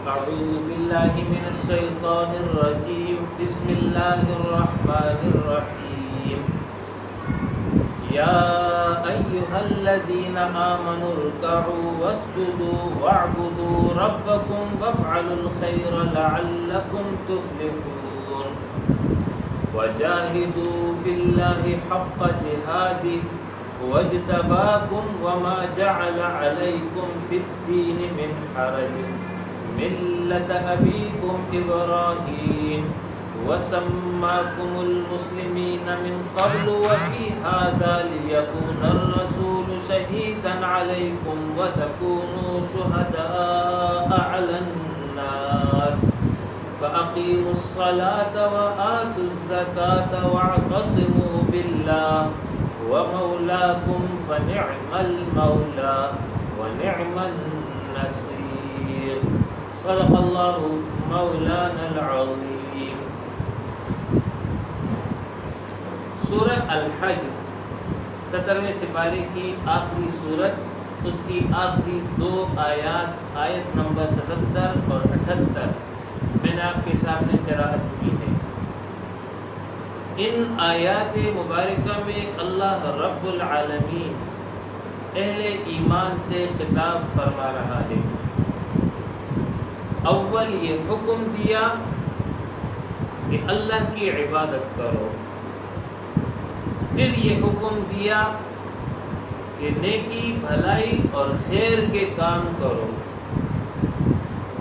أعوذ بالله من الشيطان الرجيم بسم الله الرحمن الرحيم يا أيها الذين آمنوا اركعوا واسجدوا واعبدوا ربكم وافعلوا الخير لعلكم تفلحون وجاهدوا في الله حق جهاده واجتباكم وما جعل عليكم في الدين من حرج ملة أبيكم إبراهيم وسماكم المسلمين من قبل وفي هذا ليكون الرسول شهيدا عليكم وتكونوا شهداء على الناس فأقيموا الصلاة وآتوا الزكاة واعتصموا بالله ومولاكم فنعم المولى ونعم النصير صدق الله مولانا العظيم. سورہ الحج 17ویں سپارے کی آخری سورت، اس کی آخری دو آیات آیت نمبر 77 اور 78 میں نے آپ کے سامنے قرأت کی ہے. ان آیات مبارکہ میں اللہ رب العالمین اہل ایمان سے خطاب فرما رہا ہے. اول یہ حکم دیا کہ اللہ کی عبادت کرو، پھر یہ حکم دیا کہ نیکی بھلائی اور خیر کے کام کرو،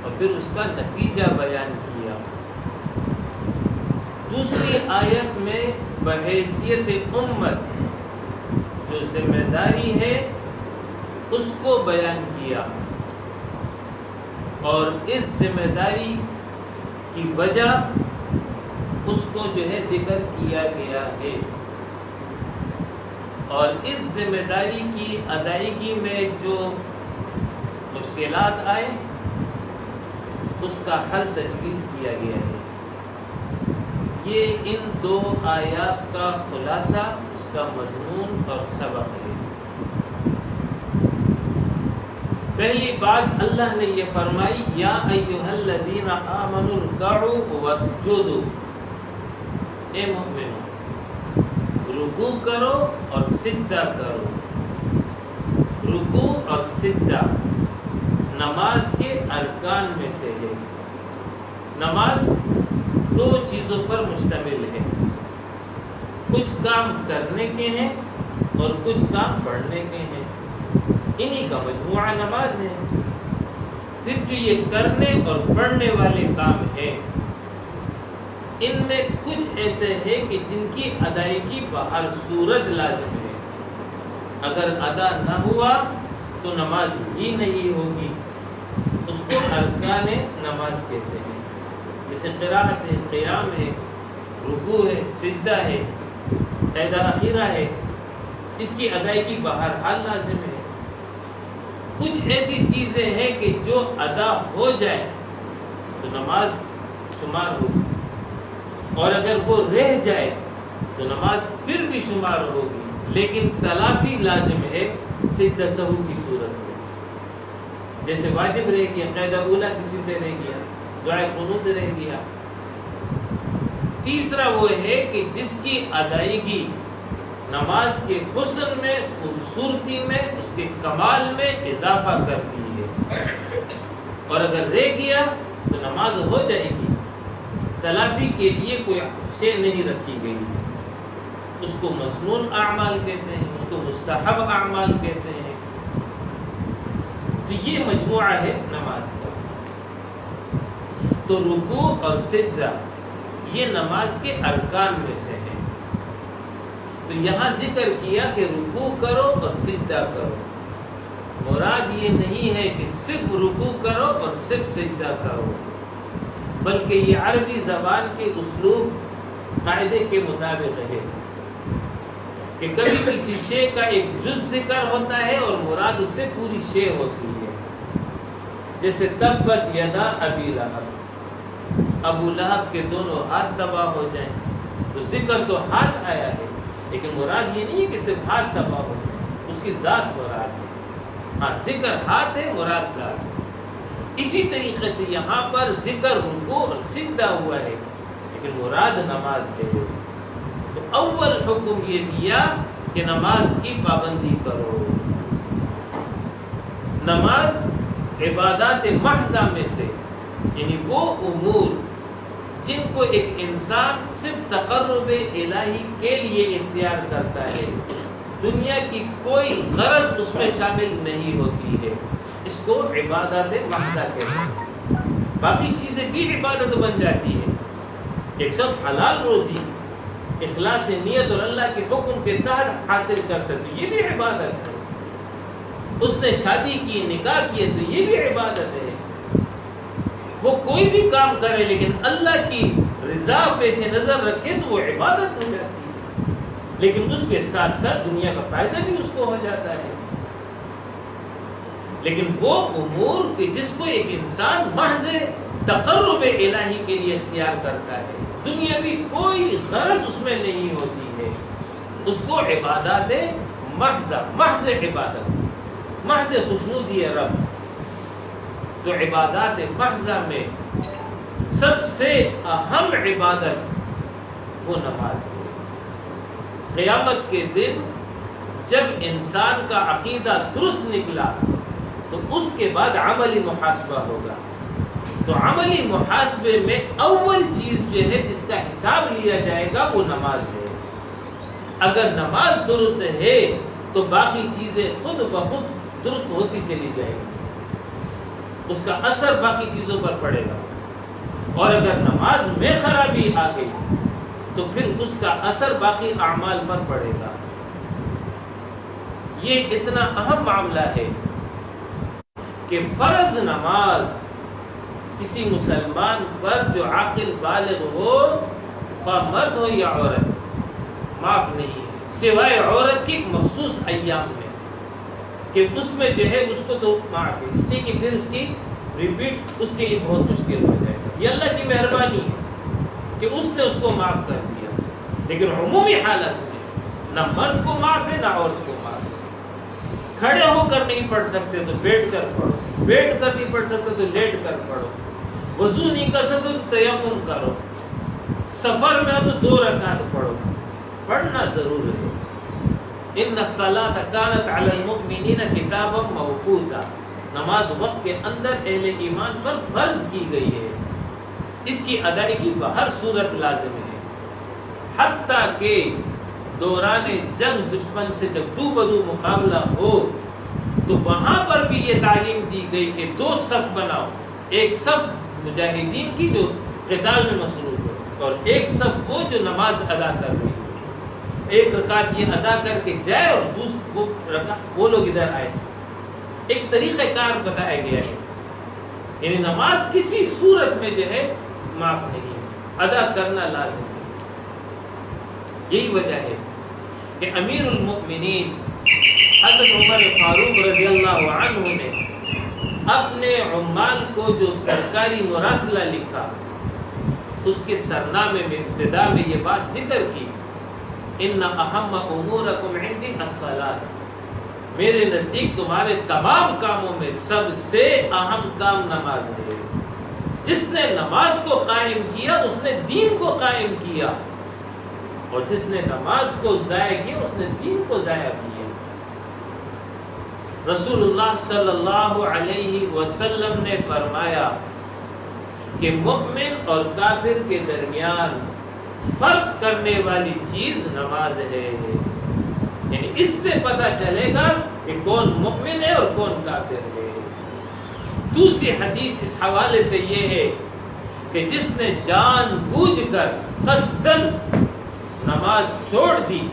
اور پھر اس کا نتیجہ بیان کیا. دوسری آیت میں بحیثیت امت جو ذمہ داری ہے اس کو بیان کیا، اور اس ذمہ داری کی وجہ اس کو جو ہے ذکر کیا گیا ہے، اور اس ذمہ داری کی ادائیگی میں جو مشکلات آئے اس کا حل تجویز کیا گیا ہے. یہ ان دو آیات کا خلاصہ، اس کا مضمون اور سبق ہے. پہلی بات اللہ نے یہ فرمائی، یا ایھا الذین آمنوا ارکعوا واسجدوا، اے مومنو رکوع کرو اور سجدہ کرو. رکوع اور سجدہ نماز کے ارکان میں سے ہے. نماز دو چیزوں پر مشتمل ہے، کچھ کام کرنے کے ہیں اور کچھ کام پڑھنے کے ہیں. انہی کا مجموعہ نماز ہے. پھر جو یہ کرنے اور پڑھنے والے کام ہیں، ان میں کچھ ایسے ہیں کہ جن کی ادائیگی بہر صورت لازم ہے. اگر ادا نہ ہوا تو نماز ہی نہیں ہوگی. اس کو ارکان نماز کہتے ہیں. جیسے قرأت ہے، قیام ہے، رکوع ہے، سجدہ ہے، قیدہ اخیرہ ہے، اس کی ادائیگی بہرحال لازم ہے. کچھ ایسی چیزیں ہیں کہ جو ادا ہو جائے تو نماز شمار ہوگی، اور اگر وہ رہ جائے تو نماز پھر بھی شمار ہوگی، لیکن تلافی لازم ہے سجدہ سہو کی صورت میں. جیسے واجب رہ گیا، قیدہ اولیٰ کسی سے رہ گیا، دعائے قنوت رہ گیا. تیسرا وہ ہے کہ جس کی ادائیگی نماز کے حسن میں، خوبصورتی میں، اس کے کمال میں اضافہ کرتی ہے، اور اگر رہ گیا تو نماز ہو جائے گی. تلافی کے لیے کوئی شے نہیں رکھی گئی. اس کو مسنون اعمال کہتے ہیں، اس کو مستحب اعمال کہتے ہیں. تو یہ مجموعہ ہے نماز کا. تو رکوع اور سجدہ یہ نماز کے ارکان میں سے ہے. تو یہاں ذکر کیا کہ رکوع کرو اور سجدہ کرو. مراد یہ نہیں ہے کہ صرف رکوع کرو اور صرف سجدہ کرو، بلکہ یہ عربی زبان کے اسلوب قاعدے کے مطابق ہے کہ کبھی کسی شے کا ایک جز ذکر ہوتا ہے اور مراد اس سے پوری شے ہوتی ہے. جیسے تبت یدا ابی لہب، ابو لہب کے دونوں ہاتھ تباہ ہو جائیں، تو ذکر تو ہاتھ آیا ہے، لیکن مراد یہ نہیں ہے کہ صرف ہاتھ تباہ ہو جائے، اس کی ذات مراد ہے. ہاں ذکر ہاتھ ہے، مراد ذات ہے. اسی طریقے سے یہاں پر ذکر رکوع اور سجدہ ہوا ہے، لیکن مراد نماز ہے۔ تو اول حکم یہ دیا کہ نماز کی پابندی کرو۔ نماز عبادات محضہ میں سے، یعنی وہ امور جن کو ایک انسان صرف تقرب الہی کے لیے اختیار کرتا ہے، دنیا کی کوئی غرض اس میں شامل نہیں ہوتی ہے، اس کو عبادت محضہ کہتے ہیں۔ باقی چیزیں بھی عبادت بن جاتی ہے۔ ایک شخص حلال روزی اخلاص نیت اور اللہ کے حکم کے تحت حاصل کرتا ہے تو یہ بھی عبادت ہے۔ اس نے شادی کی، نکاح کیے تو یہ بھی عبادت ہے۔ وہ کوئی بھی کام کرے لیکن اللہ کی رضا پیش نظر رکھے تو وہ عبادت ہو جاتی ہے، لیکن اس کے ساتھ ساتھ دنیا کا فائدہ بھی اس کو ہو جاتا ہے۔ لیکن وہ امور کہ جس کو ایک انسان محض تقرب الہی کے لیے اختیار کرتا ہے، دنیاوی کوئی غرض اس میں نہیں ہوتی ہے، اس کو عبادات محضہ، محض عبادت، محض خوشنودی رب۔ تو عبادات محضہ میں سب سے اہم عبادت وہ نماز ہے۔ قیامت کے دن جب انسان کا عقیدہ درست نکلا تو اس کے بعد عملی محاسبہ ہوگا۔ تو عملی محاسبے میں اول چیز جو ہے جس کا حساب لیا جائے گا وہ نماز ہے۔ اگر نماز درست ہے تو باقی چیزیں خود بخود درست ہوتی چلی جائے گی، اس کا اثر باقی چیزوں پر پڑے گا۔ اور اگر نماز میں خرابی آ گئی تو پھر اس کا اثر باقی اعمال پر پڑے گا۔ یہ اتنا اہم معاملہ ہے کہ فرض نماز کسی مسلمان پر جو عاقل بالغ ہو، خواہ مرد ہو یا عورت، معاف نہیں ہے، سوائے عورت کی مخصوص ایام میں، کہ اس میں جو ہے اس کو تو معاف ہے، اس لیے کہ پھر اس کی ریپیٹ اس کے لیے بہت مشکل ہو جائے گا۔ یہ اللہ کی مہربانی ہے کہ اس نے اس کو معاف کر دیا، لیکن عمومی حالت میں نہ مرد کو معاف ہے نہ عورت کو معاف ہے۔ کھڑے ہو کر نہیں پڑھ سکتے تو بیٹھ کر پڑھو، بیٹھ کر نہیں پڑھ سکتے تو لیٹ کر پڑھو، وضو نہیں کر سکتے تو تیمم کرو، سفر میں ہو تو 2 رکعت پڑھو، پڑھنا ضرور ہے۔ ان الصلاۃ کانت علی المؤمنین کتابا موقوتا، نماز وقت کے اندر اہل ایمان پر فرض کی گئی ہے، اس کی ادائیگی بہر صورت لازم ہے، حتیٰ کہ دوران جنگ دشمن سے جب دو بدو مقابلہ ہو تو وہاں پر بھی یہ تعلیم دی گئی کہ 2 صف بناؤ، ایک صف مجاہدین کی جو قتال میں مصروف ہو اور ایک صف وہ جو نماز ادا کر رہی ہو، ایک رکعت یہ ادا کر کے جائے اور وہ لوگ ادھر آئے۔ ایک طریقہ کار بتایا گیا ہے، یعنی نماز کسی صورت میں جو ہے معاف نہیں ہے، ادا کرنا لازم ہے۔ یہی وجہ ہے کہ امیر المؤمنین حضرت عمر فاروق رضی اللہ عنہ نے اپنے عمال کو جو سرکاری مراسلہ لکھا، اس کے سرنامے میں ابتدا میں یہ بات ذکر کی، ان اہم امورکم عندی الصلاۃ، میرے نزدیک تمہارے تمام کاموں میں سب سے اہم کام نماز ہے۔ جس نے نماز کو قائم کیا اس نے دین کو قائم کیا، اور جس نے نماز کو ضائع کیا اس نے دین کو ضائع کیا۔ رسول اللہ صلی اللہ علیہ وسلم نے فرمایا کہ مومن اور کافر کے درمیان فرق کرنے والی چیز نماز ہے، یعنی اس سے پتہ چلے گا کہ کون مومن ہے اور کون کافر ہے۔ دوسری حدیث اس حوالے سے یہ ہے کہ جس نے جان بوجھ کر قصدن نماز چھوڑ دی،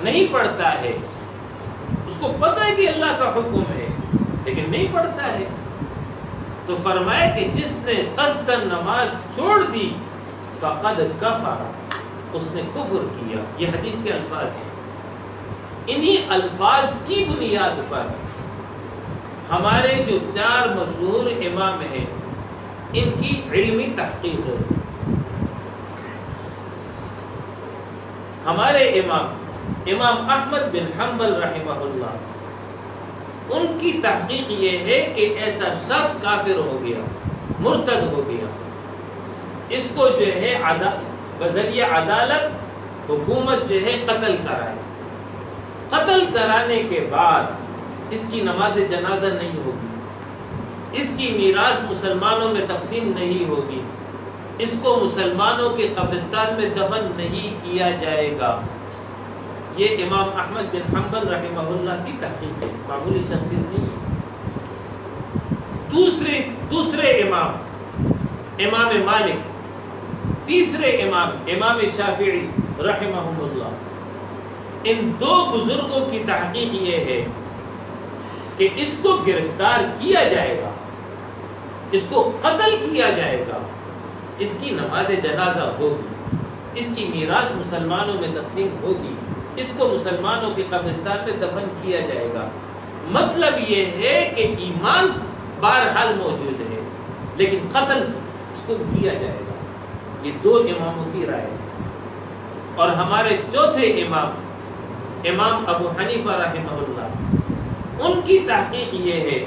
نہیں پڑھتا ہے، اس کو پتہ ہے کہ اللہ کا حکم ہے لیکن نہیں پڑھتا ہے، تو فرمایا کہ جس نے قصدن نماز چھوڑ دی فقد کفر، اس نے کفر کیا۔ یہ حدیث کے الفاظ ہیں۔ انہی الفاظ کی بنیاد پر ہمارے جو 4 مشہور امام ہیں ان کی علمی تحقیق ہے۔ ہمارے امام احمد بن حنبل رحمہ اللہ ان کی تحقیق یہ ہے کہ ایسا شخص کافر ہو گیا، مرتد ہو گیا، اس کو جو ہے بذریعہ عدالت حکومت جو ہے قتل کرائے، قتل کرانے کے بعد اس کی نماز جنازہ نہیں ہوگی، اس کی میراث مسلمانوں میں تقسیم نہیں ہوگی، اس کو مسلمانوں کے قبرستان میں دفن نہیں کیا جائے گا۔ یہ امام احمد بن حنبل رحمہ اللہ کی تحقیق ہے، معمولی شخصیت نہیں ہے۔ دوسرے امام مالک، تیسرے امام شافعی رحمہ اللہ، ان دو بزرگوں کی تحقیق یہ ہے کہ اس کو گرفتار کیا جائے گا، اس کو قتل کیا جائے گا، اس کی نماز جنازہ ہوگی، اس کی میراث مسلمانوں میں تقسیم ہوگی، اس کو مسلمانوں کے قبرستان میں دفن کیا جائے گا۔ مطلب یہ ہے کہ ایمان بہرحال موجود ہے لیکن قتل اس کو کیا جائے گا۔ یہ دو اماموں کی رائے ہے۔ اور ہمارے چوتھے امام ابو حنیفہ رحمہ اللہ، ان کی تحقیق یہ ہے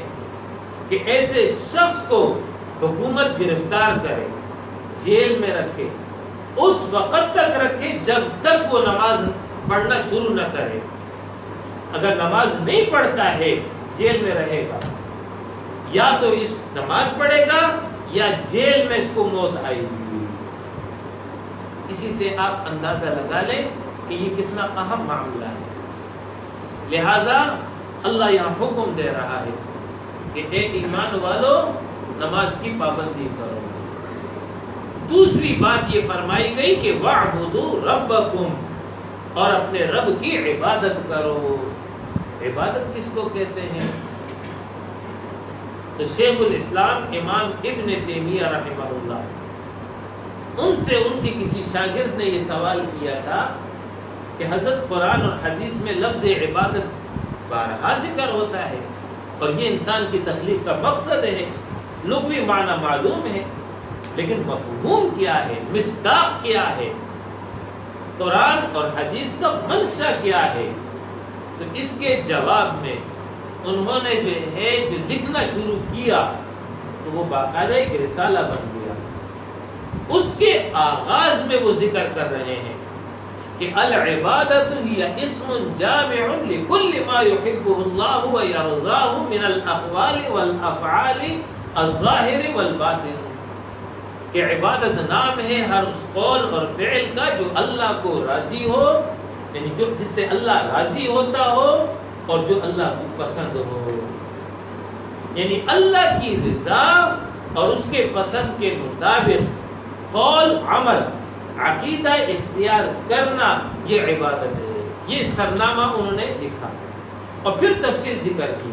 کہ ایسے شخص کو حکومت گرفتار کرے، جیل میں رکھے، اس وقت تک رکھے جب تک وہ نماز پڑھنا شروع نہ کرے۔ اگر نماز نہیں پڑھتا ہے جیل میں رہے گا، یا تو اس نماز پڑھے گا یا جیل میں اس کو موت آئے گی۔ اسی سے آپ اندازہ لگا لیں کہ یہ کتنا اہم معاملہ ہے۔ لہذا اللہ یہاں حکم دے رہا ہے کہ اے ایمان والو نماز کی پابندی کرو۔ دوسری بات یہ فرمائی گئی کہ وَاعْبُدُوا رَبَّكُمْ، اور اپنے رب کی عبادت کرو۔ عبادت کس کو کہتے ہیں؟ تو شیخ الاسلام امام ابن تیمیہ رحمہ اللہ، ان سے ان کے کسی شاگرد نے یہ سوال کیا تھا کہ حضرت قرآن اور حدیث میں لفظ عبادت بارہا ذکر ہوتا ہے اور یہ انسان کی تخلیق کا مقصد ہے، لغوی معنی معلوم ہے، لیکن مفہوم کیا ہے، مصداق کیا ہے، قرآن اور حدیث کا منشا کیا ہے؟ تو اس کے جواب میں انہوں نے جو لکھنا شروع کیا تو وہ باقاعدہ ایک رسالہ بن گیا۔ اس کے آغاز میں وہ ذکر کر رہے ہیں کہ العبادت ہی اسم جامع لکل ما یحبہ اللہ ویرضاہ من الاقوال والافعال الظاہر والباطن، کہ عبادت نام ہے ہر اس قول اور فعل کا جو اللہ کو راضی ہو، یعنی جس سے اللہ راضی ہوتا ہو اور جو اللہ کو پسند ہو، یعنی اللہ کی رضا اور اس کے پسند کے مطابق قول، عمل، عقیدہ اختیار کرنا، یہ عبادت ہے۔ یہ سرنامہ انہوں نے لکھا اور پھر تفصیل ذکر کی۔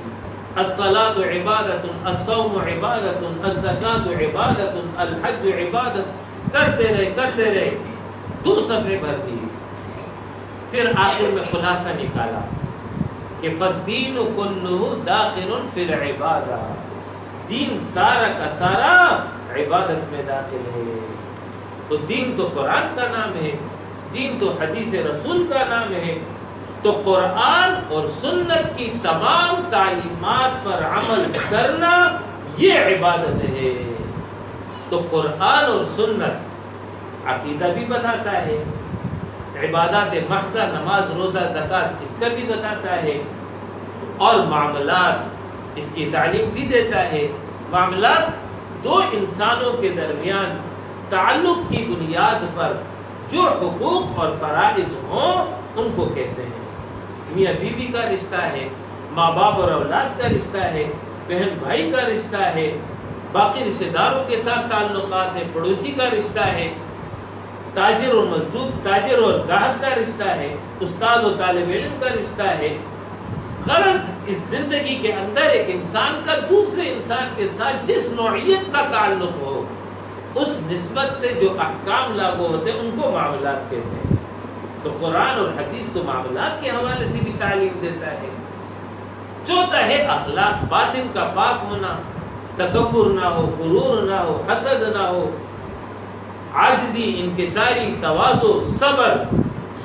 الصلاۃ عبادت، الصوم عبادت، الزکاۃ عبادت، الحج عبادت، کرتے رہے 2 صفحے بھر دیے۔ پھر آخر میں خلاصہ نکالا کہ فالدین کلہ داخل فی العبادہ، دین سارا کا سارا عبادت میں داخل ہے۔ تو دین تو قرآن کا نام ہے، دین تو حدیث رسول کا نام ہے، تو قرآن اور سنت کی تمام تعلیمات پر عمل کرنا یہ عبادت ہے۔ تو قرآن اور سنت عقیدہ بھی بتاتا ہے، عبادات محضہ نماز روزہ زکوٰۃ اس کا بھی بتاتا ہے، اور معاملات اس کی تعلیم بھی دیتا ہے۔ معاملات 2 انسانوں کے درمیان تعلق کی بنیاد پر جو حقوق اور فرائض ہوں ان کو کہتے ہیں۔ میاں بیوی کا رشتہ ہے، ماں باپ اور اولاد کا رشتہ ہے، بہن بھائی کا رشتہ ہے، باقی رشتہ داروں کے ساتھ تعلقات ہیں، پڑوسی کا رشتہ ہے، تاجر اور مزدور، تاجر اور گاہک کا رشتہ ہے، استاد اور طالب علم کا رشتہ ہے۔ غرض اس زندگی کے اندر ایک انسان کا دوسرے انسان کے ساتھ جس نوعیت کا تعلق ہو، اس نسبت سے جو احکام لاگو ہوتے ہیں ان کو معاملات کہتے ہیں۔ تو قرآن اور حدیث تو معاملات کے حوالے سے بھی تعلیم دیتا ہے۔ چوتھا ہے اخلاق، باطن کا پاک ہونا، تکبر نہ ہو، غرور نہ ہو، حسد نہ ہو، عاجزی، انکساری، تواضع، صبر،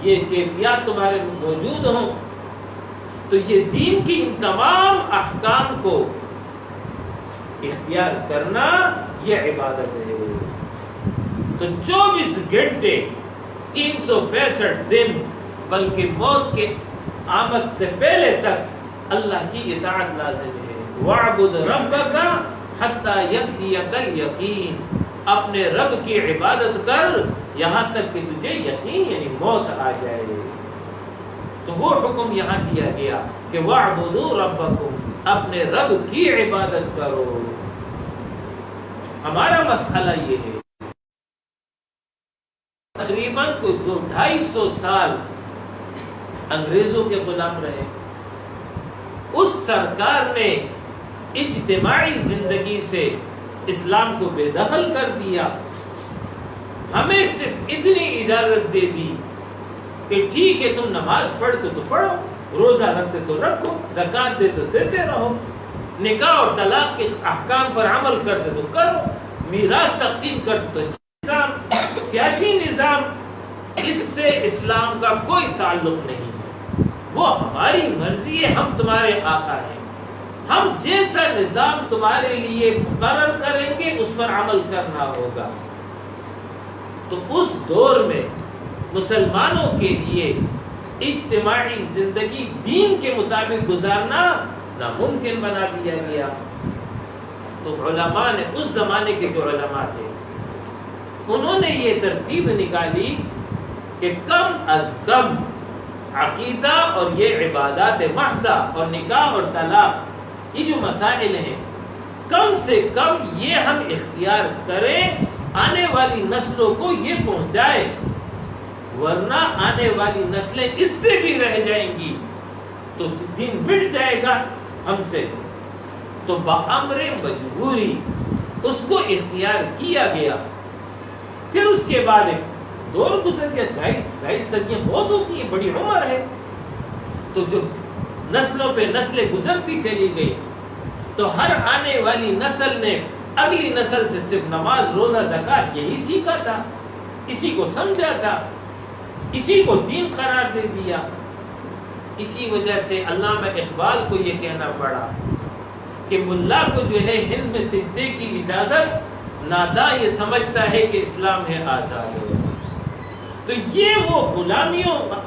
یہ کیفیات تمہارے موجود ہوں۔ تو یہ دین کی ان تمام احکام کو اختیار کرنا یہ عبادت ہے۔ تو 24 گھنٹے 365 دن بلکہ موت کے آمد سے پہلے تک اللہ کی اطاعت لازم ہے۔ وَاعْبُدْ رَبَّكَ حَتَّى يَأْتِيَكَ الْيَقِينُ، اپنے رب کی عبادت کر یہاں تک کہ تجھے یقین یعنی موت آ جائے۔ تو وہ حکم یہاں دیا گیا کہ وَاعْبُدُوا رَبَّكُمْ، اپنے رب کی عبادت کرو۔ ہمارا مسئلہ یہ ہے، تقریباً کوئی 200-250 سال انگریزوں کے غلام رہے۔ اس سرکار نے اجتماعی زندگی سے اسلام کو بے دخل کر دیا۔ ہمیں صرف اتنی اجازت دے دی کہ ٹھیک ہے تم نماز پڑھتے تو پڑھو، روزہ رکھتے تو رکھو، زکوٰۃ دیتے تو دیتے رہو، نکاح اور طلاق کے احکام پر عمل کرتے تو کرو، میراث تقسیم کرتے تو نظام، سیاسی نظام، اس سے اسلام کا کوئی تعلق نہیں ہے۔ وہ ہماری مرضی ہے، ہم تمہارے آقا ہیں، ہم جیسا نظام تمہارے لیے مقرر کریں گے اس پر عمل کرنا ہوگا۔ تو اس دور میں مسلمانوں کے لیے اجتماعی زندگی دین کے مطابق گزارنا ناممکن بنا دیا گیا۔ تو علماء نے، اس زمانے کے جو علماء تھے، انہوں نے یہ ترتیب نکالی کہ کم از کم عقیدہ اور یہ عبادات محضہ اور نکاح اور طلاق، یہ جو مسائل ہیں، کم سے کم یہ ہم اختیار کریں، آنے والی نسلوں کو یہ پہنچائے، ورنہ آنے والی نسلیں اس سے بھی رہ جائیں گی تو دین مٹ جائے گا ہم سے۔ تو بامر مجبوری اس کو اختیار کیا گیا۔ پھر اس کے بعد ایک دور گزر گیا، 2.5 صدیاں بہت ہوتی ہیں، بڑی عمر ہے۔ تو جو نسلوں پہ نسلیں گزرتی چلی گئی، تو ہر آنے والی نسل نے اگلی نسل سے صرف نماز، روزہ، زکوٰۃ یہی سیکھا تھا، اسی کو سمجھا تھا، اسی کو دین قرار دے دیا۔ اسی وجہ سے علامہ اقبال کو یہ کہنا پڑا کہ ملا کو جو ہے ہند میں سجدے کی اجازت، ناداں یہ سمجھتا ہے کہ اسلام ہے آزاد ہے۔ تو یہ وہ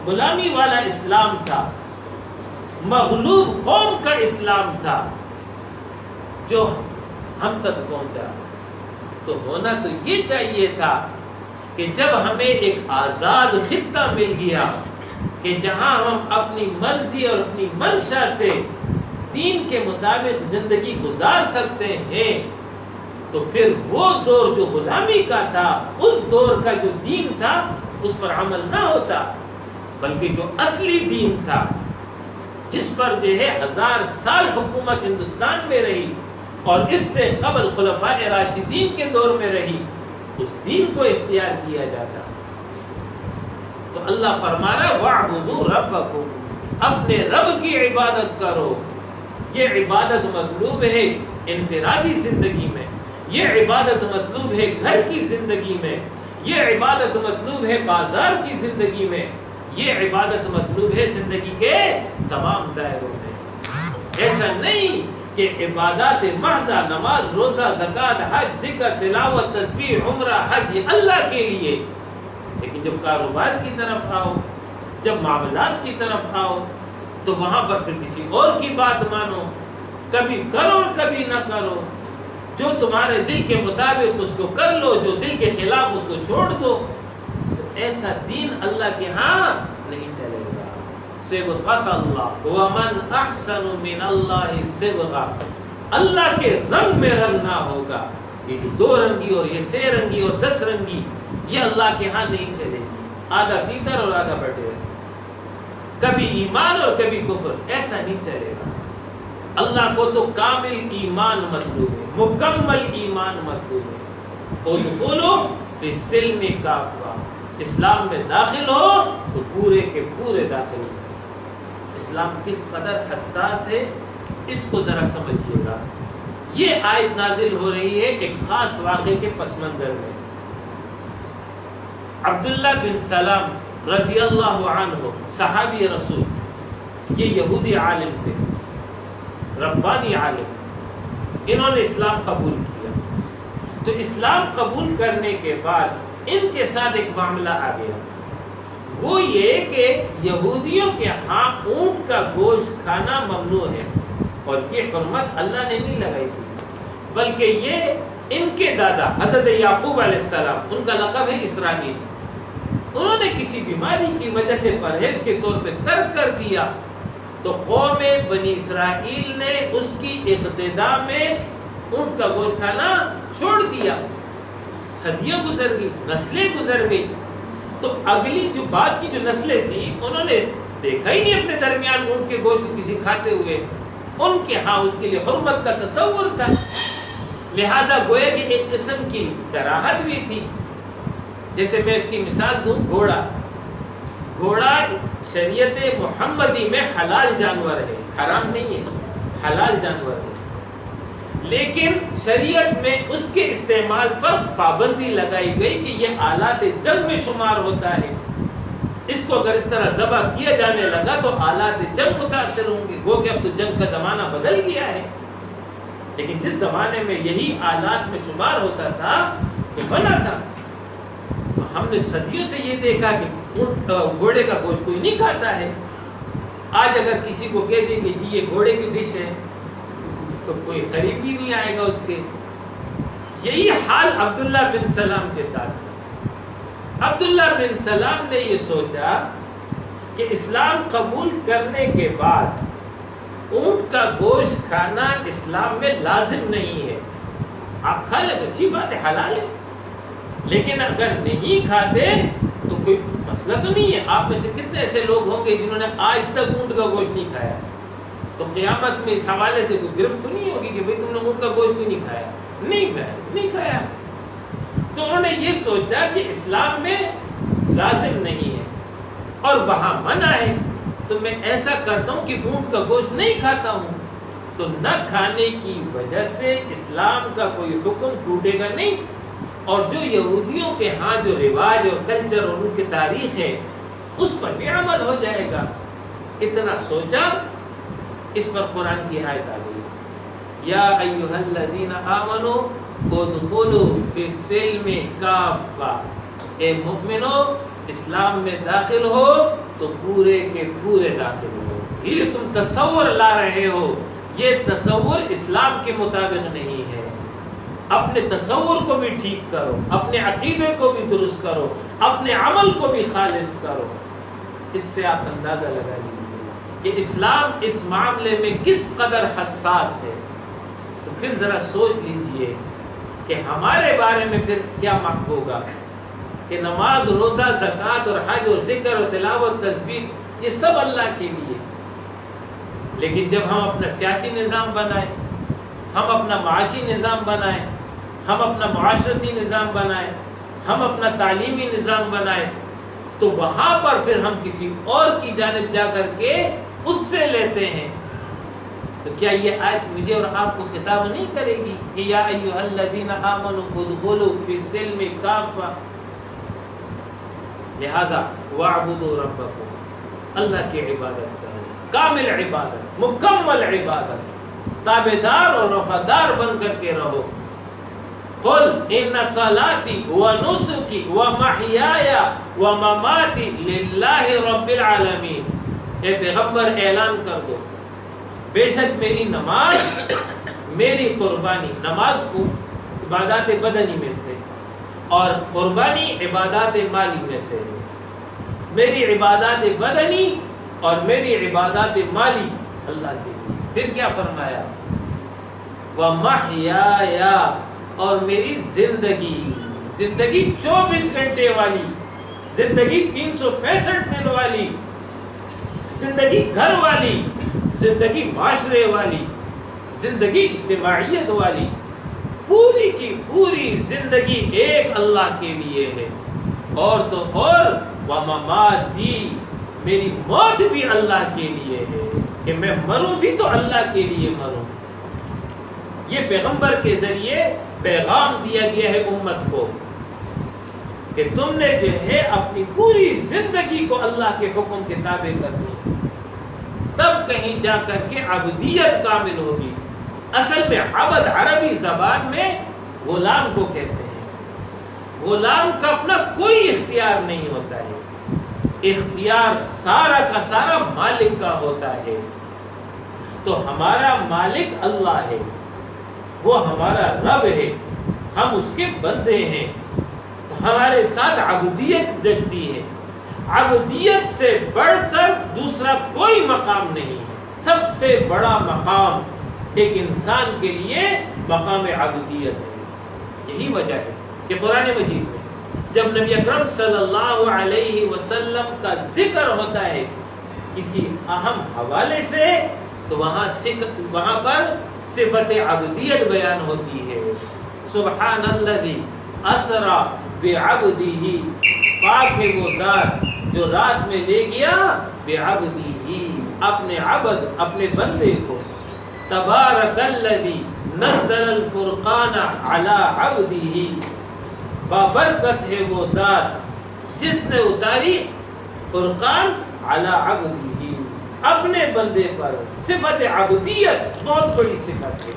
غلامی والا اسلام تھا، مغلوب قوم کا اسلام تھا جو ہم تک پہنچا۔ تو ہونا تو یہ چاہیے تھا کہ جب ہمیں ایک آزاد خطہ مل گیا کہ جہاں ہم اپنی مرضی اور اپنی منشا سے دین کے مطابق زندگی گزار سکتے ہیں، تو پھر وہ دور جو غلامی کا تھا، اس دور کا جو دین تھا اس پر عمل نہ ہوتا، بلکہ جو اصلی دین تھا، جس پر جو ہے 1000 سال حکومت ہندوستان میں رہی اور اس سے قبل خلفاء راشدین کے دور میں رہی، اس دین کو اختیار کیا جاتا۔ تو اللہ فرما رہا ہے وَاعْبُدُوا رَبَّكُمْ، اپنے رب کی عبادت کرو۔ یہ عبادت مطلوب ہے انفرادی زندگی میں، یہ عبادت مطلوب ہے گھر کی زندگی میں، یہ عبادت مطلوب ہے بازار کی زندگی میں، یہ عبادت مطلوب ہے زندگی کے تمام دائروں میں۔ ایسا نہیں کہ عبادات محضہ، نماز، روزہ، زکوٰۃ، حج، ذکر، تلاوت، تسبیح، عمرہ، حج یہ اللہ کے لیے، لیکن جب کاروبار کی طرف آؤ، جب معاملات کی طرف آؤ، تو وہاں پر پھر کسی اور کی بات مانو، کبھی کرو اور کبھی نہ کرو، جو تمہارے دل کے مطابق اس کو کر لو، جو دل کے خلاف اس کو چھوڑ دو۔ تو ایسا دین اللہ کے ہاں نہیں چلے گا۔ صبغۃ اللہ ومن احسن من اللہ صبغہ، اللہ کے رنگ میں رنگنا ہوگا۔ یہ جو 2 رنگی اور یہ 6 رنگی اور 10 رنگی، یہ اللہ کے ہاں نہیں چلے گی۔ آدھا تیتر اور آدھا بٹیر، کبھی ایمان اور کبھی کفر، ایسا نہیں چلے گا۔ اللہ کو تو کامل ایمان مطلوب ہے، مکمل ایمان مطلوب ہے۔ ادخلوا فی السلم کافہ، اسلام میں داخل ہو تو پورے کے پورے داخل ہو۔ اسلام کس قدر حساس ہے اس کو ذرا سمجھیے گا۔ یہ آیت نازل ہو رہی ہے ایک خاص واقعے کے پس منظر میں۔ عبداللہ بن سلام رضی اللہ عنہ، صحابی رسول، یہ یہودی عالم تھے، ربانی عالم، انہوں نے اسلام قبول کیا. تو اسلام قبول کرنے کے بعد ان کے ساتھ ایک معاملہ آ گیا، وہ یہ کہ یہودیوں کے ہاں اونٹ کا گوشت کھانا ممنوع ہے، اور یہ حرمت اللہ نے نہیں لگائی تھی، بلکہ یہ ان کے دادا حضرت یعقوب علیہ السلام، ان کا لقب ہے اسرائیل، انہوں نے کسی بیماری کی وجہ سے پرہیز کے طور پہ ترک کر دیا، تو قوم بنی اسرائیل نے اس کی اقتدا میں اونٹ کا گوشت کھانا چھوڑ دیا. صدیاں گزر گئی، نسلیں گزر گئی، تو اگلی جو بعد کی جو نسلیں تھیں انہوں نے دیکھا ہی نہیں اپنے درمیان اونٹ کے گوشت کو کسی کھاتے ہوئے. ان کے ہاں اس کے لیے حرمت کا تصور تھا، لہذا گویا کہ ایک قسم کی کراہت بھی تھی. جیسے میں اس کی مثال دوں، گھوڑا شریعت محمدی میں حلال جانور ہے، حرام نہیں ہے، حلال جانور ہے، لیکن شریعت میں اس کے استعمال پر پابندی لگائی گئی کہ یہ آلات جنگ میں شمار ہوتا ہے، اس کو اگر اس طرح ذبح کیا جانے لگا تو آلات جنگ متاثر ہوں گے. گو کہ اب تو جنگ کا زمانہ بدل گیا ہے، لیکن جس زمانے میں یہی آلات میں شمار ہوتا تھا تو بنا تھا. تو ہم نے صدیوں سے یہ دیکھا کہ گھوڑے کا گوشت کوئی نہیں کھاتا ہے. آج اگر کسی کو کہہ دیں کہ جی یہ گھوڑے کی ڈش ہے تو کوئی قریب ہی نہیں آئے گا اس کے. یہی حال عبداللہ بن سلام کے ساتھ. عبداللہ بن سلام نے یہ سوچا کہ اسلام قبول کرنے کے بعد اونٹ کا گوشت کھانا اسلام میں لازم نہیں ہے. آپ کھا لیں تو اچھی بات ہے، حلال ہے، لیکن اگر نہیں کھاتے تو کوئی مسئلہ تو نہیں ہے. آپ میں سے کتنے ایسے لوگ ہوں گے جنہوں نے آج تک اونٹ کا گوشت نہیں کھایا؟ تو قیامت میں اس حوالے سے کوئی گرفت تو نہیں ہوگی کہ بھئی تم نے اونٹ کا گوشت بھی نہیں کھایا. نہیں کھایا. تو انہوں نے یہ سوچا کہ اسلام میں لازم نہیں ہے اور وہاں منع ہے، تو میں ایسا کرتا ہوں کہ اونٹ کا گوشت نہیں کھاتا ہوں. تو نہ کھانے کی وجہ سے اسلام کا کوئی حکم ٹوٹے گا نہیں، اور جو یہودیوں کے ہاں جو رواج اور کلچر اور ان کی تاریخ ہے اس پر بھی عمل ہو جائے گا. اتنا سوچا، اس پر قرآن کی آیت آ گئی، یا ایھا الذین آمنوا ادخلوا فی السلم کافہ، اے مومنو اسلام میں داخل ہو تو پورے کے پورے داخل ہو. یہ تم تصور لا رہے ہو، یہ تصور اسلام کے مطابق نہیں ہے. اپنے تصور کو بھی ٹھیک کرو، اپنے عقیدے کو بھی درست کرو، اپنے عمل کو بھی خالص کرو. اس سے آپ اندازہ لگا لیجیے کہ اسلام اس معاملے میں کس قدر حساس ہے. تو پھر ذرا سوچ لیجئے کہ ہمارے بارے میں پھر کیا مقصد ہوگا کہ نماز، روزہ، زکوٰۃ اور حج اور ذکر اور تلاوت، تسبیح یہ سب اللہ کے لیے، لیکن جب ہم اپنا سیاسی نظام بنائیں، ہم اپنا معاشی نظام بنائیں، ہم اپنا معاشرتی نظام بنائیں، ہم اپنا تعلیمی نظام بنائیں، تو وہاں پر پھر ہم کسی اور کی جانب جا کر کے اس سے لیتے ہیں. تو کیا یہ آیت مجھے اور آپ کو خطاب نہیں کرے گی کہ یا ایھا الذین آمنوا ادخلوا فی السلم کافہ؟ لہذا واعبدوا ربکم، اللہ کی عبادت کرو، کامل عبادت، مکمل عبادت، تابعدار اور وفادار بن کر کے رہو. قل ان صلاتی ونسکی ومحیای ومماتی للہ رب العالمین. اے پیغمبر اعلان کر دو، بے شک میری نماز، میری قربانی، نماز عبادات بدنی میں سے اور قربانی عبادات مالی میں سے، میری عبادات بدنی اور میری عبادات مالی اللہ کے لیے. پھر کیا فرمایا؟ وَمَحْيَايَ، اور میری زندگی 24 گھنٹے والی زندگی، 365 دن والی زندگی، گھر والی زندگی، معاشرے والی زندگی، اجتماعیت والی، پوری کی پوری زندگی ایک اللہ کے لیے ہے. اور تو اور وَمَمَاتِي، میری موت بھی اللہ کے لیے ہے کہ میں مروں بھی تو اللہ کے لیے مروں. یہ پیغمبر کے ذریعے پیغام دیا گیا ہے امت کو کہ تم نے جو ہے اپنی پوری زندگی کو اللہ کے حکم کے تابع کرنی ہے. تب کہیں جا کر کے عبدیت کامل ہوگی۔ اصل میں عبد عربی زبان میں غلام کو کہتے ہیں۔ غلام کا اپنا کوئی اختیار نہیں ہوتا ہے، اختیار سارا کا سارا مالک کا ہوتا ہے۔ تو ہمارا مالک اللہ ہے، وہ ہمارا رب ہے، ہم اس کے بندے ہیں، تو ہمارے ساتھ عبدیت جگتی ہے۔ عبدیت سے بڑھ کر دوسرا کوئی مقام نہیں ہے۔ سب سے بڑا مقام ایک انسان کے لیے مقام عبدیت ہے۔ یہی وجہ ہے کہ قرآن مجید میں جب نبی اکرم صلی اللہ علیہ وسلم کا ذکر ہوتا ہے کسی اہم حوالے سے، تو وہاں پر صفت عبدیت بیان ہوتی ہے۔ سبحان الذی اسری بعبدہ، پاک ہے وہ ذات جو رات میں لے گیا بعبدہ، اپنے عبد اپنے بندے کو۔ تبارک الذی نزل الفرقان علی عبدہ، بابرکت ہے وہ ذات جس نے اتاری فرقان علی عبدہ، اپنے بندے پر۔ صفت عبدیت بہت بڑی صفت ہے،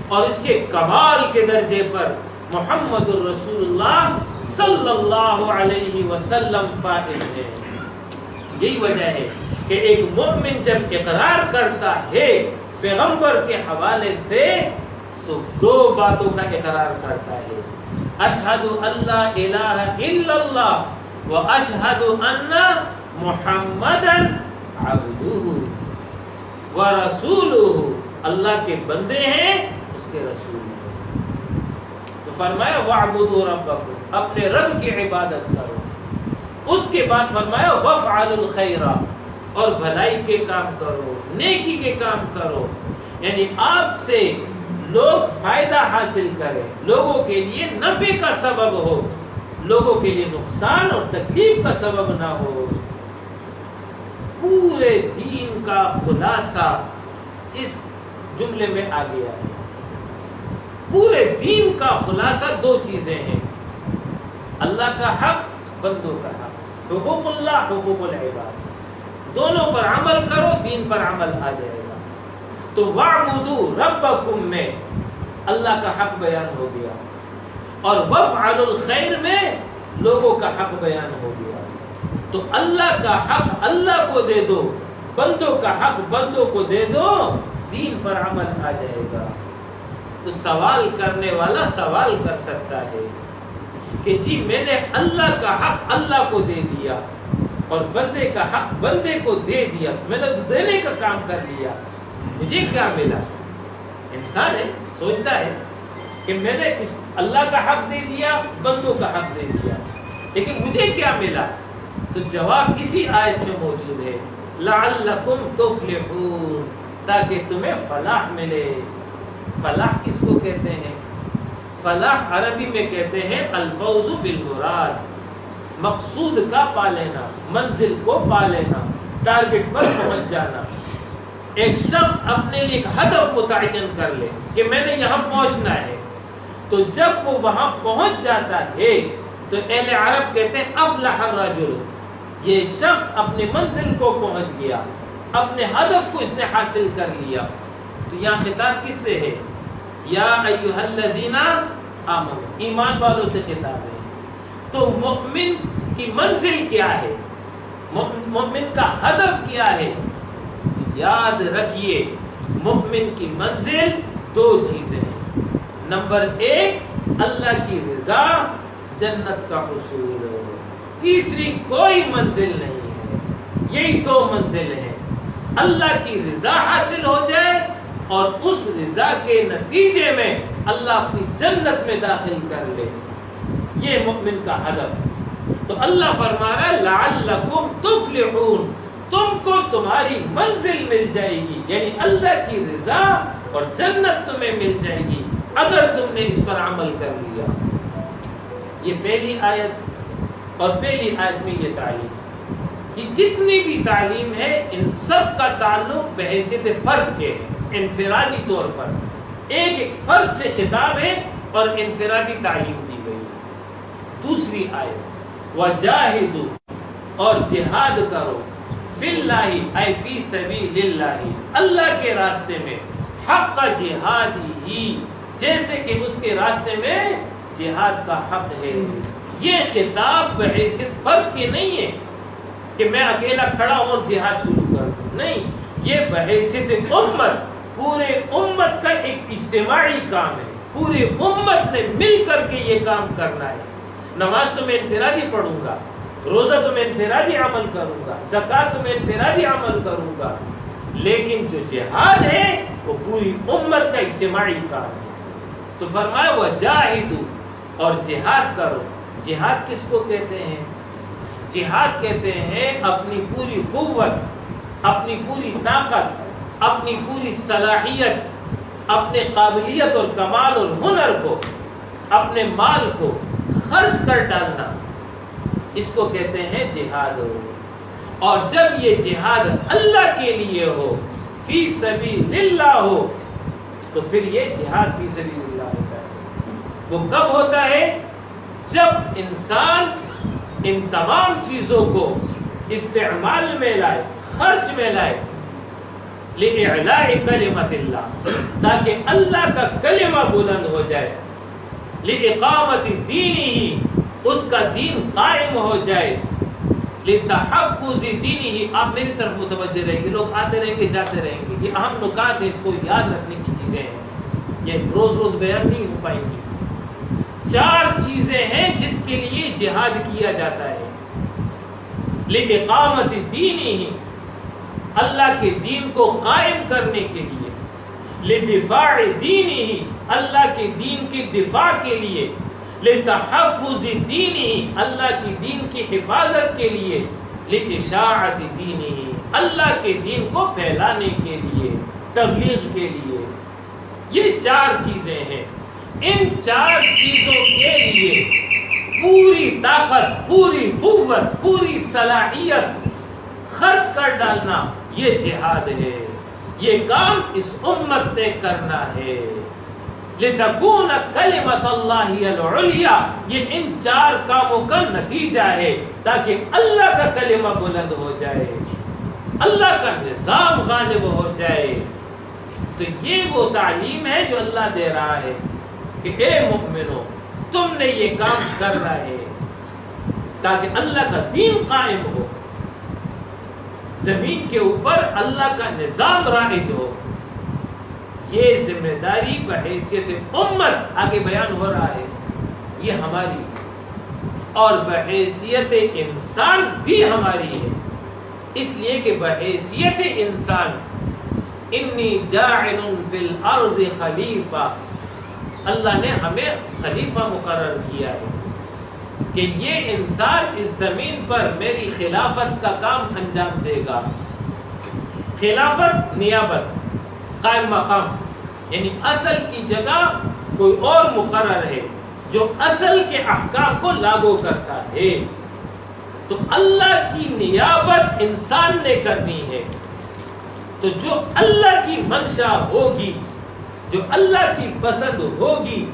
اور اس کے کمال کے درجے پر محمد الرسول اللہ صلی اللہ علیہ وسلم فائز ہے۔ یہی وجہ ہے کہ ایک مومن جب اقرار کرتا ہے پیغمبر کے حوالے سے تو دو باتوں کا اقرار کرتا ہے، اشہد ان لا الہ الا اللہ و اشہد ان محمدا عبدہ و رسولہ، اللہ کے بندے ہیں، اس کے رسول ہیں۔ تو فرمایا وَاعْبُدُوا رَبَّكُمْ، اپنے رب کی عبادت کرو۔ اس کے بعد فرمایا وَافْعَلُوا الْخَيْرَ، اور بھلائی کے کام کرو، نیکی کے کام کرو، یعنی آپ سے لوگ فائدہ حاصل کریں، لوگوں کے لیے نفع کا سبب ہو، لوگوں کے لیے نقصان اور تکلیف کا سبب نہ ہو۔ پورے دین کا خلاصہ اس جملے میں آ گیا ہے۔ پورے دین کا خلاصہ دو چیزیں ہیں، اللہ کا حق، بندوں کا حق، حقوق اللہ، حقوق العباد، دونوں پر عمل کرو، دین پر عمل آ جائے گا۔ تو وَاعْبُدُوا رَبَّكُمْ میں اللہ کا حق بیان ہو گیا، اور وَافْعَلُوا الْخَيْرَ میں لوگوں کا حق بیان ہو گیا۔ تو اللہ کا حق اللہ کو دے دو، بندوں کا حق بندوں کو دے دو، دین پر عمل آ جائے گا۔ تو سوال کرنے والا سوال کر سکتا ہے کہ جی میں نے اللہ کا حق اللہ کو دے دیا اور بندے کا حق بندے کو دے دیا، میں نے تو دینے کا کام کر لیا، مجھے کیا ملا؟ انسان ہے، سوچتا ہے کہ میں نے اس اللہ کا حق دے دیا، بندوں کا حق دے دیا، لیکن مجھے کیا ملا؟ تو جواب اسی آیت میں موجود ہے، لعلکم تفلحون، تاکہ تمہیں فلاح ملے۔ فلاح کس کو کہتے ہیں؟ فلاح عربی میں کہتے ہیں الفوز بالمراد، مقصود کا پا لینا، منزل کو پا لینا، ٹارگٹ پر پہنچ جانا۔ ایک شخص اپنے لیے ایک ہدف متعین کر لے کہ میں نے یہاں پہنچنا ہے، تو جب وہ وہاں پہنچ جاتا ہے تو اہل عرب کہتے ہیں افلح الرجل، یہ شخص اپنے منزل کو پہنچ گیا، اپنے ہدف کو اس نے حاصل کر لیا۔ تو یہاں خطاب کس سے ہے؟ یا ایھا الذین آمنوا، ایمان والوں سے خطاب ہے۔ تو مومن کی منزل کیا ہے؟ مومن کا ہدف کیا ہے؟ یاد رکھیے مومن کی منزل دو چیزیں ہیں، نمبر ایک اللہ کی رضا، جنت کا حصول، تیسری کوئی منزل نہیں ہے، یہی دو منزل ہیں، اللہ کی رضا حاصل ہو جائے اور اس رضا کے نتیجے میں اللہ اپنی جنت میں داخل کر لے، یہ مومن کا ہدف۔ تو اللہ فرما رہا ہے لعلکم تفلحون، تم کو تمہاری منزل مل جائے گی، یعنی اللہ کی رضا اور جنت تمہیں مل جائے گی اگر تم نے اس پر عمل کر لیا۔ یہ پہلی آیت، اور پہلی آیت میں یہ تعلیم، یہ جتنی بھی تعلیم ہے ان سب کا تعلق بحیثیت فرد کے ہے، انفرادی طور پر ایک ایک فرد سے خطاب ہے اور انفرادی تعلیم دی گئی۔ دوسری آیت وجاہدوا، اور جہاد کرو، فی اللہ ای فی سبیل اللہ، اللہ کے راستے میں حق جہادی ہی، جیسے کہ اس کے راستے میں جہاد کا حق ہے۔ یہ خطاب بحیثیت فرد کے نہیں ہے کہ میں اکیلا کھڑا ہوں اور جہاد شروع کر دوں، نہیں، یہ بحیثیت امت، پورے امت کا ایک اجتماعی کام ہے، پوری امت نے مل کر کے یہ کام کرنا ہے۔ نماز تو میں انفرادی پڑھوں گا، روزہ تو میں انفرادی عمل کروں گا، زکوٰۃ تو میں انفرادی عمل کروں گا، لیکن جو جہاد ہے وہ پوری امت کا اجتماعی کام ہے۔ تو فرمایا وجاہدوا، اور جہاد کرو۔ جہاد کس کو کہتے ہیں؟ جہاد کہتے ہیں اپنی پوری قوت، اپنی پوری طاقت، اپنی پوری صلاحیت، اپنے قابلیت اور کمال اور ہنر کو، اپنے مال کو خرچ کر ڈالنا، اس کو کہتے ہیں جہاد ہو۔ اور جب یہ جہاد اللہ کے لیے ہو، فی سبیل اللہ ہو، تو پھر یہ جہاد فی سبیل اللہ ہوتا ہے۔ وہ کب ہوتا ہے؟ جب انسان ان تمام چیزوں کو استعمال میں لائے، خرچ میں لائے، لِإِعْلَاءِ کلمۃ اللہ، تاکہ اللہ کا کلمہ بلند ہو جائے، لِإِقَامَةِ دِینِهِ، اس کا دین قائم ہو جائے، لِتَحَفُّظِ دِینِهِ۔ آپ میری طرف متوجہ رہیں گے، لوگ آتے رہیں گے جاتے رہیں گے، یہ اہم نکات ہیں، اس کو یاد رکھنے کی چیزیں ہیں، یہ روز روز بیان نہیں ہو پائیں گی۔ 4 چیزیں ہیں جس کے لیے جہاد کیا جاتا ہے۔ لِإِقَامَةِ دِینِهِ، اللہ کے دین کو قائم کرنے کے لیے، لِدِفَاعِ دِینِهِ، اللہ کے دین کی دفاع کے لیے، لِتَحَفُّظِ دِینِهِ، اللہ کے دین کی حفاظت کے لیے، لِإِشَاعَةِ دِینِهِ، اللہ کے دین کو پھیلانے کے لیے، تبلیغ کے لیے۔ یہ 4 چیزیں ہیں۔ ان 4 چیزوں کے لیے پوری طاقت، پوری قوت، پوری صلاحیت خرچ کر ڈالنا، یہ جہاد ہے۔ یہ کام اس امت نے کرنا ہے۔ لِتَكُونَ كَلِمَةَ اللَّهِ الْعُلْيَا، یہ ان 4 کاموں کا نتیجہ ہے، تاکہ اللہ کا کلمہ بلند ہو جائے، اللہ کا نظام غالب ہو جائے۔ تو یہ وہ تعلیم ہے جو اللہ دے رہا ہے کہ اے مومنو، تم نے یہ کام کرنا ہے تاکہ اللہ کا دین قائم ہو، زمین کے اوپر اللہ کا نظام رائج ہو۔ یہ ذمہ داری بحیثیت امت آگے بیان ہو رہا ہے، یہ ہماری اور بحیثیت انسان بھی ہماری ہے، اس لیے کہ بحیثیت انسان انی جاعل فی الارض خلیفہ، اللہ نے ہمیں خلیفہ مقرر کیا ہے کہ یہ انسان اس زمین پر میری خلافت کا کام انجام دے گا۔ خلافت نیابت، قائم مقام، یعنی اصل کی جگہ کوئی اور مقرر ہے جو اصل کے احکام کو لاگو کرتا ہے۔ تو اللہ کی نیابت انسان نے کرنی ہے، تو جو اللہ کی منشا ہوگی، جو اللہ کی پسند ہوگی،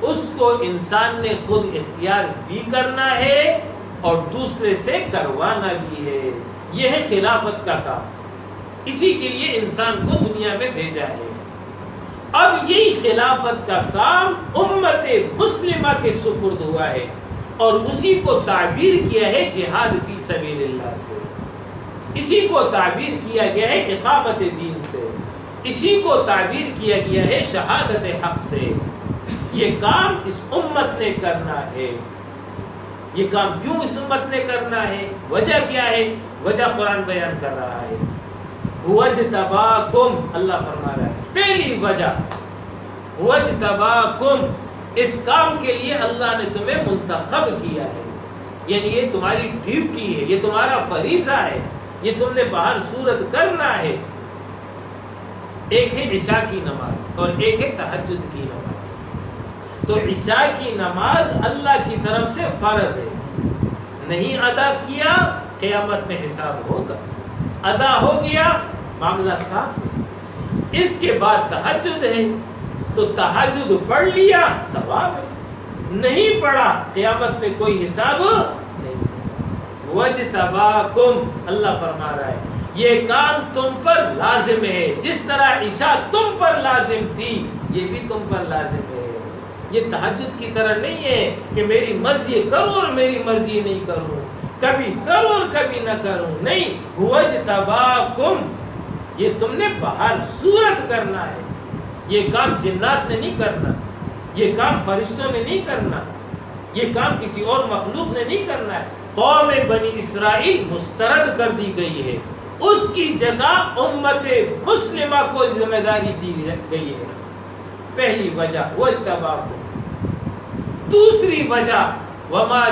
اس کو انسان نے خود اختیار بھی کرنا ہے اور دوسرے سے کروانا بھی ہے۔ یہ ہے خلافت کا کام، اسی کے لیے انسان کو دنیا میں بھیجا ہے۔ اب یہی خلافت کا کام امت مسلمہ کے سپرد ہوا ہے، اور اسی کو تعبیر کیا ہے جہاد فی سبیل اللہ سے، اسی کو تعبیر کیا گیا ہے اقامت دین سے، اسی کو تعبیر کیا گیا ہے شہادت حق سے۔ یہ کام اس امت نے کرنا ہے۔ یہ کام کیوں اس امت نے کرنا ہے؟ وجہ کیا ہے؟ وجہ قرآن بیان کر رہا ہے۔ وَاجْتَبَاكُمْ، اللہ فرما رہا ہے پہلی وجہ، وَاجْتَبَاكُمْ، اس کام کے لیے اللہ نے تمہیں منتخب کیا ہے، یعنی یہ تمہاری ڈیوٹی ہے، یہ تمہارا فریضہ ہے، یہ تم نے باہر صورت کرنا ہے۔ ایک ہے عشاء کی نماز اور ایک ہے تہجد کی نماز۔ تو عشاء کی نماز اللہ کی طرف سے فرض ہے، نہیں ادا کیا قیامت میں حساب ہوگا، ادا ہو گیا معاملہ صاف ہے۔ اس کے بعد تہجد ہے، تو تہجد پڑھ لیا ثواب ہے، نہیں پڑھا قیامت میں کوئی حساب نہیں۔ وَاجْتَبَاكُمْ، اللہ فرما رہا ہے یہ کام تم پر لازم ہے، جس طرح عشاء تم پر لازم تھی یہ بھی تم پر لازم ہے۔ یہ تہجد کی طرح نہیں ہے کہ میری مرضی کروں اور میری مرضی نہیں کروں، کبھی کروں اور کبھی نہ کروں، نہیں، هو اجتباکم، یہ تم نے بہر صورت کرنا ہے۔ یہ کام جنات نے نہیں کرنا، یہ کام فرشتوں نے نہیں کرنا، یہ کام کسی اور مخلوق نے نہیں کرنا ہے۔ قوم بنی اسرائیل مسترد کر دی گئی ہے، اس کی جگہ امت مسلمہ کو ذمہ داری دی گئی ہے۔ پہلی وجہ وہ اتباع کو، دوسری وجہ وما